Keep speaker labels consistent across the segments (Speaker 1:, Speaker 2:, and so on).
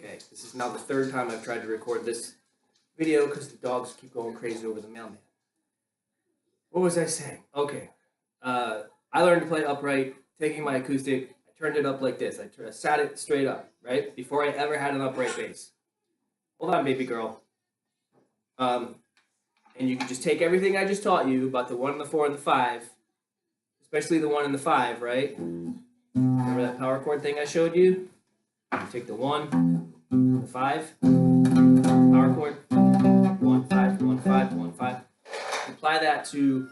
Speaker 1: Okay, this is now the third time I've tried to record this video because the dogs keep going crazy over the mailman. What was I saying? Okay, I learned to play upright, taking my acoustic, I turned it up like this. I sat it straight up, right? Before I ever had an upright bass. Hold on, baby girl. And you can just take everything I just taught you about the 1 and the 4 and the 5, especially the 1 and the 5, right? Remember that power chord thing I showed you? You take the 1, the 5, power chord, 1, 5, 1, 5, 1, 5. Apply that to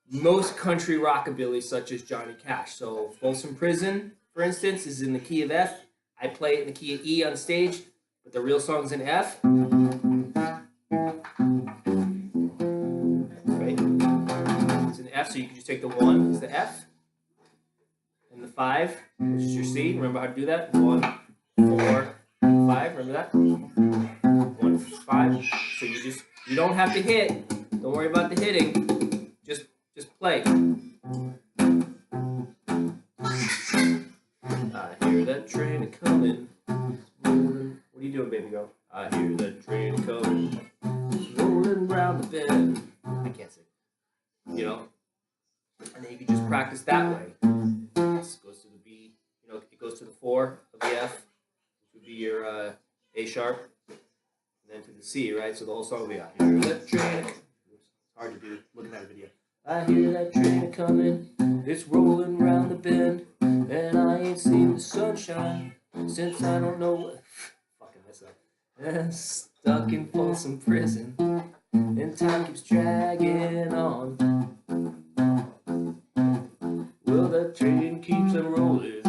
Speaker 1: most country rockabilly, such as Johnny Cash. So Folsom Prison, for instance, is in the key of F. I play it in the key of E on stage, but the real song's in F. Right? It's in F, so you can just take the 1, it's the F, and the 5, which is your C. Remember how to do that? 1, 4, 5. Remember that? 1, 5. So you don't have to hit. Don't worry about the hitting. Just play. I hear that train coming. What are you doing, baby girl? I hear that train coming, rolling round the bend. I can't sing. You know? And then you can just practice that way. This goes to the B. You know, it goes to the 4 of the F, which would be your A sharp, and then to the C, right? So the whole song will be, I hear that train. It's hard to do looking at a video. I hear that train coming, it's rolling round the bend, and I ain't seen the sunshine since I don't know what. Fucking this up. Stuck in Folsom Prison, and time keeps dragging on. Well, that train keeps on rolling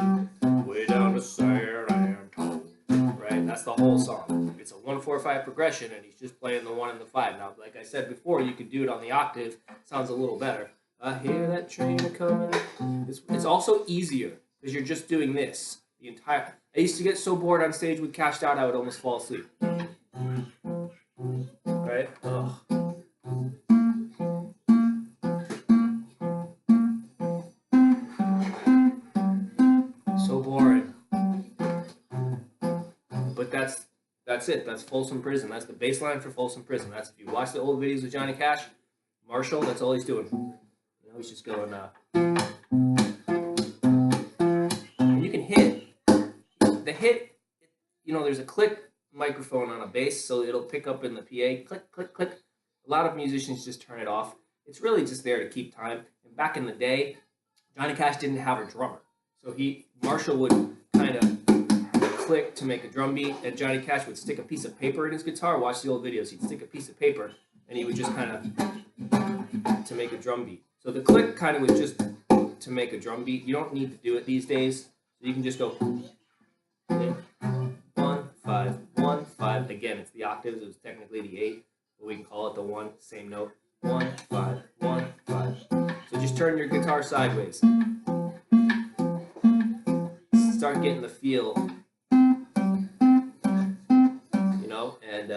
Speaker 1: way down to San Antonio. Right? That's the whole song. It's a 1-4-5 progression, and he's just playing the 1 and the 5. Now, like I said before, you could do it on the octave. Sounds a little better. I hear that train coming. It's also easier because you're just doing this the entire. I used to get so bored on stage with Cashed Out, I would almost fall asleep. Right? Ugh. So boring. But that's it. That's Folsom Prison. That's the bass line for Folsom Prison. That's if you watch the old videos of Johnny Cash, Marshall, that's all he's doing. You know, he's just going, and you can hit. The hit, you know, there's a click microphone on a bass, so it'll pick up in the PA. Click, click, click. A lot of musicians just turn it off. It's really just there to keep time. And back in the day, Johnny Cash didn't have a drummer. So Marshall would kind of click to make a drum beat, and Johnny Cash would stick a piece of paper in his guitar. Watch the old videos. He'd stick a piece of paper, and he would just kind of to make a drum beat. So the click kind of was just to make a drum beat. You don't need to do it these days. So you can just go 1, 5, 1, 5. Again, it's the octaves. It was technically the 8, but we can call it the 1. Same note. 1, 5, 1, 5. So just turn your guitar sideways. Start getting the feel. You know, and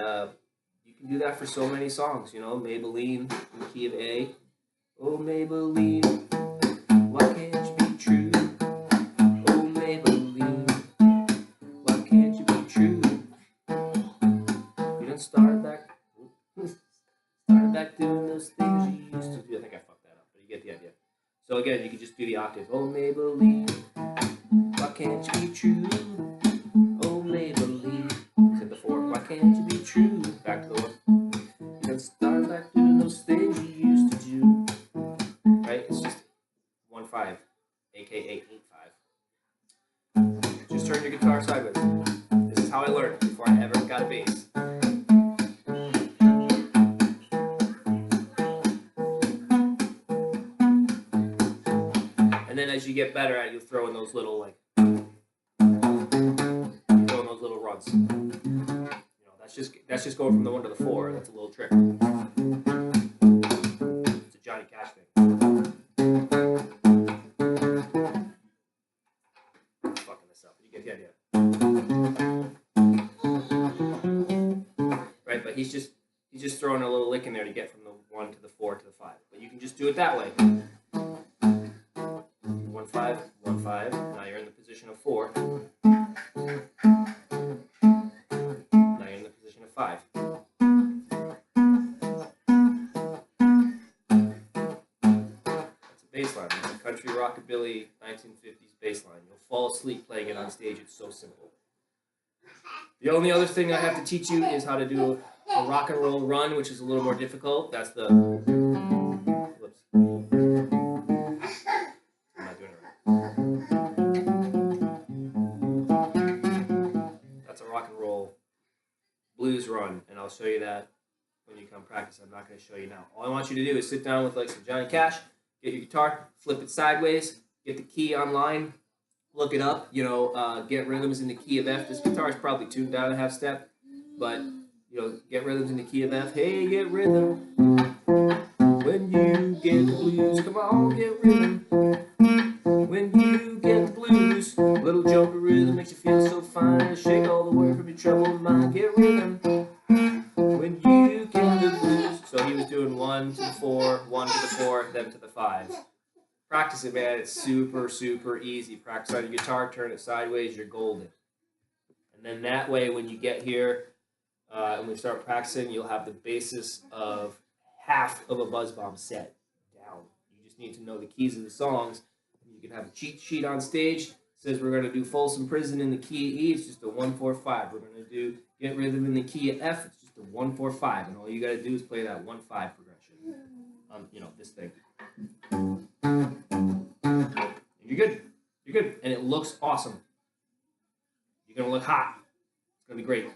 Speaker 1: you can do that for so many songs. You know, Maybelline in the key of A. Oh, Maybelline, why can't you be true? Oh, Maybelline, why can't you be true? You don't start back doing those things you used to do. I think I fucked that up, but you get the idea. So again, you can just do the octave. Oh, Maybelline, why can't you be true? Oh, Maybelline, hit the 4. Why can't you be true? Back to the 1. You don't start back doing those things you used to do. Right? It's just 1, 5, aka 8, 5. Just turn your guitar sideways. This is how I learned before I ever got a bass. And then as you get better at it, you'll throw in those little runs. You know, that's just going from the 1 to the 4. That's a little trick. It's a Johnny Cash thing. I'm fucking this up. You get the idea. Right, but he's just throwing a little lick in there to get from the 1 to the 4 to the 5. But you can just do it that way. 1, 5, 1, 5. Now you're in the position of 4. 5. That's a bass line. It's a country rockabilly 1950s bass line. You'll fall asleep playing it on stage. It's so simple. The only other thing I have to teach you is how to do a rock and roll run, which is a little more difficult. That's the... Whoops. I'm not doing it right. That's a rock and roll blues run, and I'll show you that when you come practice. I'm not going to show you now. All I want you to do is sit down with like some Johnny Cash, get your guitar, flip it sideways, get the key online, look it up, you know, get rhythms in the key of F. This guitar is probably tuned down a half step, but, you know, get rhythms in the key of F. Hey, get rhythm when you get the blues. Come on, get rhythm when you get the blues. Little jump of rhythm makes you feel so fine. Shake all the work from your troubled mind. Get rhythm when you get the blues. So he was doing 1 to the 4, 1 to the 4, then to the 5. Practice it, man. It's super, super easy. Practice on your guitar, turn it sideways, you're golden. And then that way, when you get here and we start practicing, you'll have the basis of half of a buzz bomb set down. You just need to know the keys of the songs. You can have a cheat sheet on stage. It says we're going to do Folsom Prison in the key of E. It's just a 1-4-5. We're going to do Get Rhythm in the key of F. It's just a 1-4-5. And all you got to do is play that 1-5 progression. You know, this thing. You're good. You're good. And it looks awesome. You're going to look hot. It's going to be great.